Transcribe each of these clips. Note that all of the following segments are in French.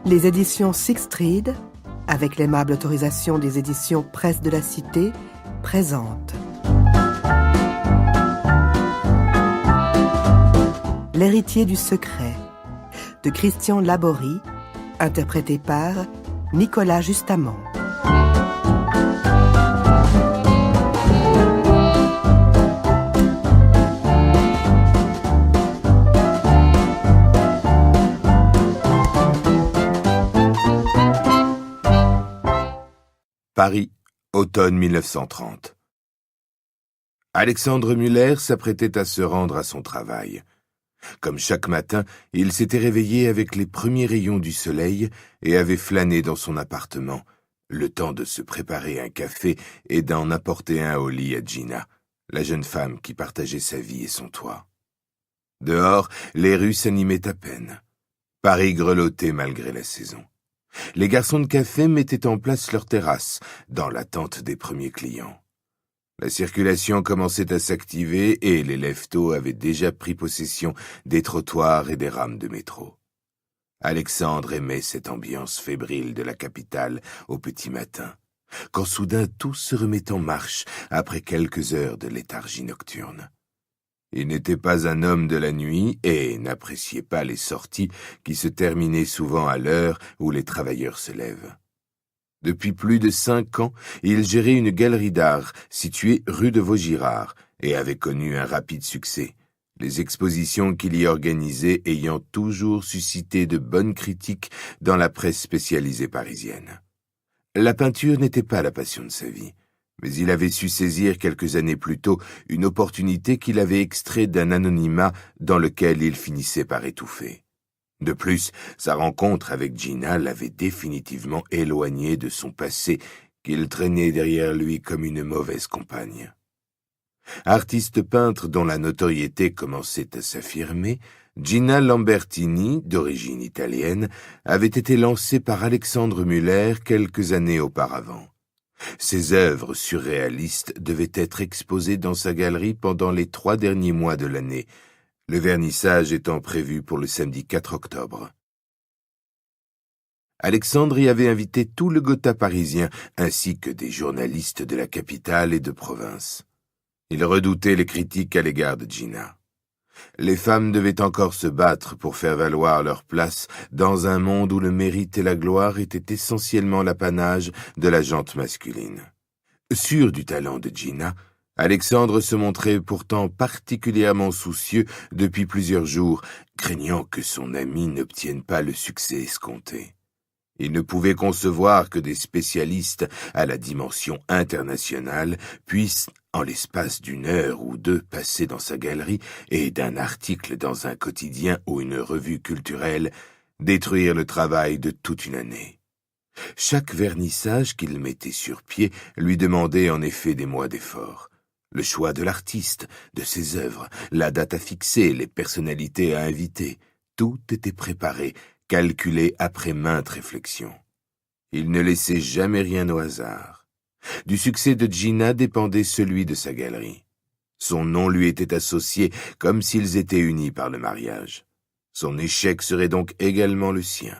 Les éditions Sixtreed, avec l'aimable autorisation des éditions Presse de la Cité, présentent L'héritier du secret, de Christian Laborie, interprété par Nicolas Justamont. Paris, automne 1930. Alexandre Muller s'apprêtait à se rendre à son travail. Comme chaque matin, il s'était réveillé avec les premiers rayons du soleil et avait flâné dans son appartement, le temps de se préparer un café et d'en apporter un au lit à Gina, la jeune femme qui partageait sa vie et son toit. Dehors, les rues s'animaient à peine. Paris grelottait malgré la saison. Les garçons de café mettaient en place leurs terrasses, dans l'attente des premiers clients. La circulation commençait à s'activer et les lève-tôt avaient déjà pris possession des trottoirs et des rames de métro. Alexandre aimait cette ambiance fébrile de la capitale au petit matin, quand soudain tout se remet en marche après quelques heures de léthargie nocturne. Il n'était pas un homme de la nuit et n'appréciait pas les sorties qui se terminaient souvent à l'heure où les travailleurs se lèvent. Depuis plus de 5 ans, il gérait une galerie d'art située rue de Vaugirard et avait connu un rapide succès, les expositions qu'il y organisait ayant toujours suscité de bonnes critiques dans la presse spécialisée parisienne. La peinture n'était pas la passion de sa vie, mais il avait su saisir quelques années plus tôt une opportunité qu'il avait extraite d'un anonymat dans lequel il finissait par étouffer. De plus, sa rencontre avec Gina l'avait définitivement éloigné de son passé qu'il traînait derrière lui comme une mauvaise compagne. Artiste peintre dont la notoriété commençait à s'affirmer, Gina Lambertini, d'origine italienne, avait été lancée par Alexandre Muller quelques années auparavant. Ses œuvres surréalistes devaient être exposées dans sa galerie pendant les 3 derniers mois de l'année, le vernissage étant prévu pour le samedi 4 octobre. Alexandre y avait invité tout le Gotha parisien, ainsi que des journalistes de la capitale et de province. Il redoutait les critiques à l'égard de Gina. Les femmes devaient encore se battre pour faire valoir leur place dans un monde où le mérite et la gloire étaient essentiellement l'apanage de la gente masculine. Sûr du talent de Gina, Alexandre se montrait pourtant particulièrement soucieux depuis plusieurs jours, craignant que son ami n'obtienne pas le succès escompté. Il ne pouvait concevoir que des spécialistes à la dimension internationale puissent, en l'espace d'1 heure ou 2 passées dans sa galerie et d'un article dans un quotidien ou une revue culturelle, détruire le travail de toute une année. Chaque vernissage qu'il mettait sur pied lui demandait en effet des mois d'efforts. Le choix de l'artiste, de ses œuvres, la date à fixer, les personnalités à inviter, tout était préparé, calculé après maintes réflexions. Il ne laissait jamais rien au hasard. Du succès de Gina dépendait celui de sa galerie. Son nom lui était associé comme s'ils étaient unis par le mariage. Son échec serait donc également le sien.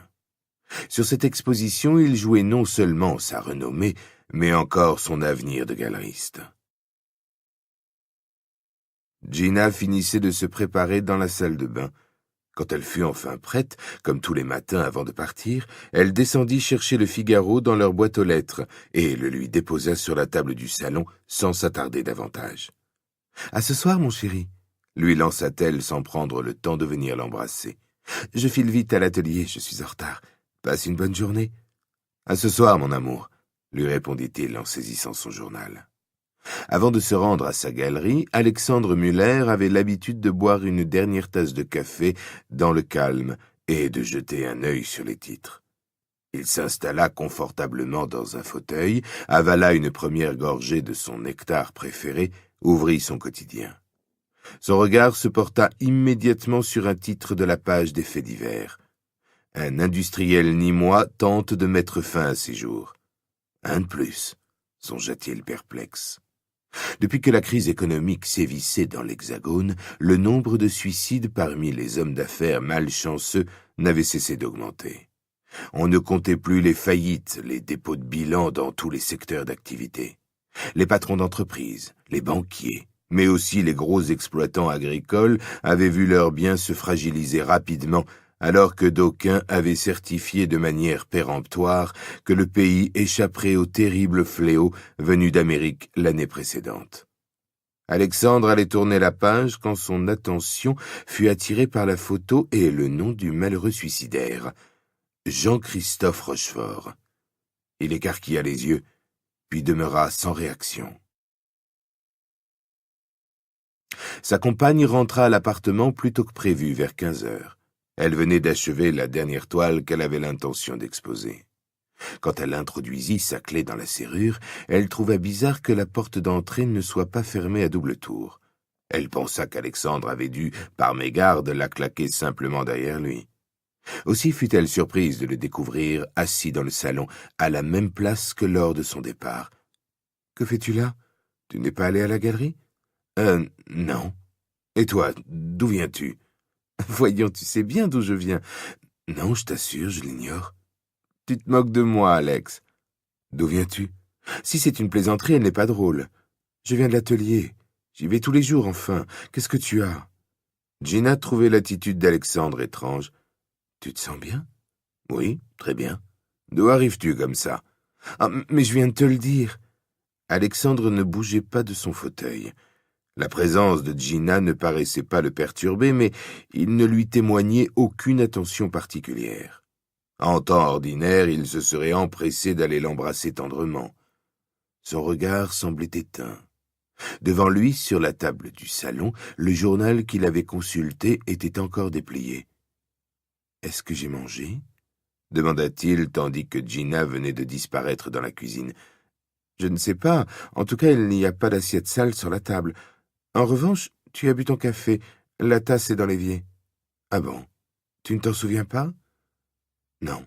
Sur cette exposition, il jouait non seulement sa renommée, mais encore son avenir de galeriste. Gina finissait de se préparer dans la salle de bain. Quand elle fut enfin prête, comme tous les matins avant de partir, elle descendit chercher le Figaro dans leur boîte aux lettres et le lui déposa sur la table du salon sans s'attarder davantage. « À ce soir, mon chéri », lui lança-t-elle sans prendre le temps de venir l'embrasser. « Je file vite à l'atelier, je suis en retard. Passe une bonne journée. »« À ce soir, mon amour », lui répondit-il en saisissant son journal. Avant de se rendre à sa galerie, Alexandre Muller avait l'habitude de boire une dernière tasse de café dans le calme et de jeter un œil sur les titres. Il s'installa confortablement dans un fauteuil, avala une première gorgée de son nectar préféré, ouvrit son quotidien. Son regard se porta immédiatement sur un titre de la page des faits divers. Un industriel nîmois tente de mettre fin à ses jours. Un de plus, songea-t-il perplexe. Depuis que la crise économique sévissait dans l'Hexagone, le nombre de suicides parmi les hommes d'affaires malchanceux n'avait cessé d'augmenter. On ne comptait plus les faillites, les dépôts de bilan dans tous les secteurs d'activité. Les patrons d'entreprise, les banquiers, mais aussi les gros exploitants agricoles avaient vu leurs biens se fragiliser rapidement, alors que d'aucuns avaient certifié de manière péremptoire que le pays échapperait au terrible fléau venu d'Amérique l'année précédente. Alexandre allait tourner la page quand son attention fut attirée par la photo et le nom du malheureux suicidaire, Jean-Christophe Rochefort. Il écarquilla les yeux, puis demeura sans réaction. Sa compagne rentra à l'appartement plus tôt que prévu, vers 15 heures. Elle venait d'achever la dernière toile qu'elle avait l'intention d'exposer. Quand elle introduisit sa clé dans la serrure, elle trouva bizarre que la porte d'entrée ne soit pas fermée à double tour. Elle pensa qu'Alexandre avait dû, par mégarde, la claquer simplement derrière lui. Aussi fut-elle surprise de le découvrir assis dans le salon, à la même place que lors de son départ. « Que fais-tu là? Tu n'es pas allé à la galerie ?»« Non. Et toi, d'où viens-tu ?»« Voyons, tu sais bien d'où je viens. »« Non, je t'assure, je l'ignore. »« Tu te moques de moi, Alex. »« D'où viens-tu ?»« Si c'est une plaisanterie, elle n'est pas drôle. Je viens de l'atelier. J'y vais tous les jours, enfin. Qu'est-ce que tu as ?» Gina trouvait l'attitude d'Alexandre étrange. « Tu te sens bien ?»« Oui, très bien. D'où arrives-tu comme ça ?»« Ah, mais je viens de te le dire. » Alexandre ne bougeait pas de son fauteuil. La présence de Gina ne paraissait pas le perturber, mais il ne lui témoignait aucune attention particulière. En temps ordinaire, il se serait empressé d'aller l'embrasser tendrement. Son regard semblait éteint. Devant lui, sur la table du salon, le journal qu'il avait consulté était encore déplié. « Est-ce que j'ai mangé ?» demanda-t-il, tandis que Gina venait de disparaître dans la cuisine. « Je ne sais pas. En tout cas, il n'y a pas d'assiette sale sur la table. En revanche, tu as bu ton café. La tasse est dans l'évier. »« Ah bon? Tu ne t'en souviens pas ?»« Non.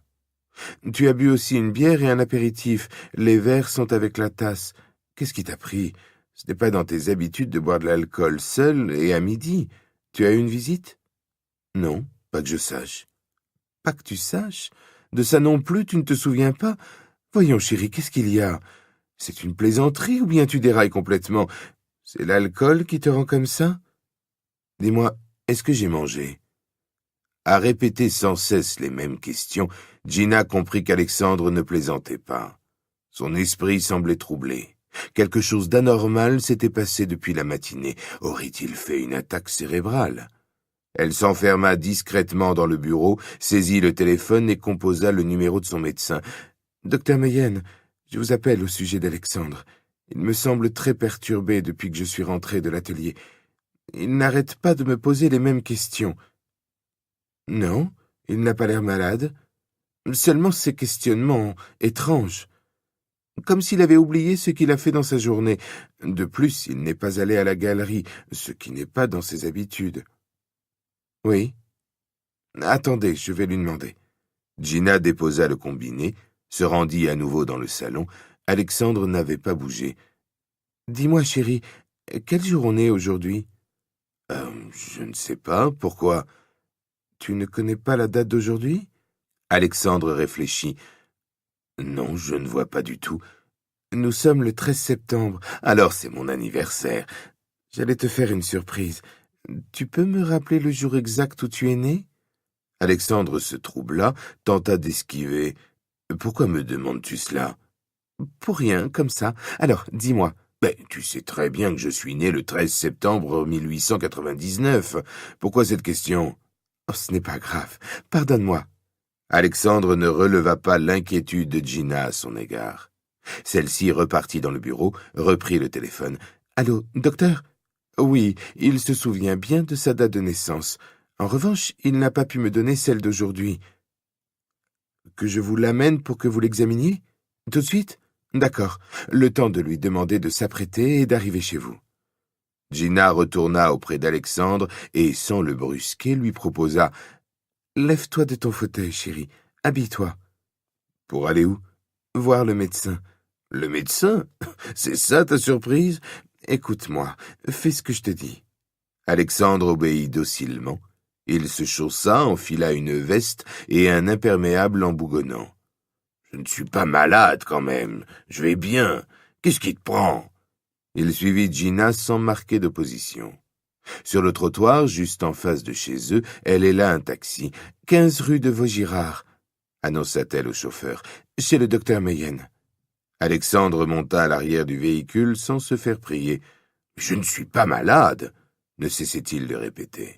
Tu as bu aussi une bière et un apéritif. Les verres sont avec la tasse. Qu'est-ce qui t'a pris? Ce n'est pas dans tes habitudes de boire de l'alcool seul et à midi. Tu as eu une visite? »« Non, pas que je sache. »« Pas que tu saches? De ça non plus, tu ne te souviens pas? Voyons, chérie, qu'est-ce qu'il y a? C'est une plaisanterie ou bien tu dérailles complètement? C'est l'alcool qui te rend comme ça? Dis-moi, est-ce que j'ai mangé? » À répéter sans cesse les mêmes questions, Gina comprit qu'Alexandre ne plaisantait pas. Son esprit semblait troublé. Quelque chose d'anormal s'était passé depuis la matinée. Aurait-il fait une attaque cérébrale? Elle s'enferma discrètement dans le bureau, saisit le téléphone et composa le numéro de son médecin. « Docteur Mayenne, je vous appelle au sujet d'Alexandre. Il me semble très perturbé depuis que je suis rentré de l'atelier. Il n'arrête pas de me poser les mêmes questions. » « Non, il n'a pas l'air malade. Seulement ces questionnements étranges. Comme s'il avait oublié ce qu'il a fait dans sa journée. De plus, il n'est pas allé à la galerie, ce qui n'est pas dans ses habitudes. »« Oui. Attendez, je vais lui demander. » Gina déposa le combiné, se rendit à nouveau dans le salon. Alexandre n'avait pas bougé. « Dis-moi, chérie, quel jour on est aujourd'hui ?»« Je ne sais pas. Pourquoi ? » « Tu ne connais pas la date d'aujourd'hui ?» Alexandre réfléchit. « Non, je ne vois pas du tout. Nous sommes le 13 septembre. Alors c'est mon anniversaire. J'allais te faire une surprise. Tu peux me rappeler le jour exact où tu es né ?» Alexandre se troubla, tenta d'esquiver. « Pourquoi me demandes-tu cela ?»« Pour rien, comme ça. Alors, dis-moi. » « Tu sais très bien que je suis né le 13 septembre 1899. Pourquoi cette question ?»« Oh, ce n'est pas grave. Pardonne-moi. » Alexandre ne releva pas l'inquiétude de Gina à son égard. Celle-ci repartit dans le bureau, reprit le téléphone. « Allô, docteur ? Oui, il se souvient bien de sa date de naissance. En revanche, il n'a pas pu me donner celle d'aujourd'hui. »« Que je vous l'amène pour que vous l'examiniez ? Tout de suite ? D'accord. Le temps de lui demander de s'apprêter et d'arriver chez vous. » Gina retourna auprès d'Alexandre et, sans le brusquer, lui proposa « Lève-toi de ton fauteuil, chérie. Habille-toi. »« Pour aller où ? » ?»« Voir le médecin. »« Le médecin ? C'est ça ta surprise ? Écoute-moi, fais ce que je te dis. » Alexandre obéit docilement. Il se chaussa, enfila une veste et un imperméable en bougonnant. « Je ne suis pas malade quand même, je vais bien. Qu'est-ce qui te prend ?» Il suivit Gina sans marquer d'opposition. Sur le trottoir, juste en face de chez eux, elle héla un taxi. « 15 rue de Vaugirard », annonça-t-elle au chauffeur. « Chez le docteur Mayenne. » Alexandre monta à l'arrière du véhicule sans se faire prier. « Je ne suis pas malade », ne cessait-il de répéter.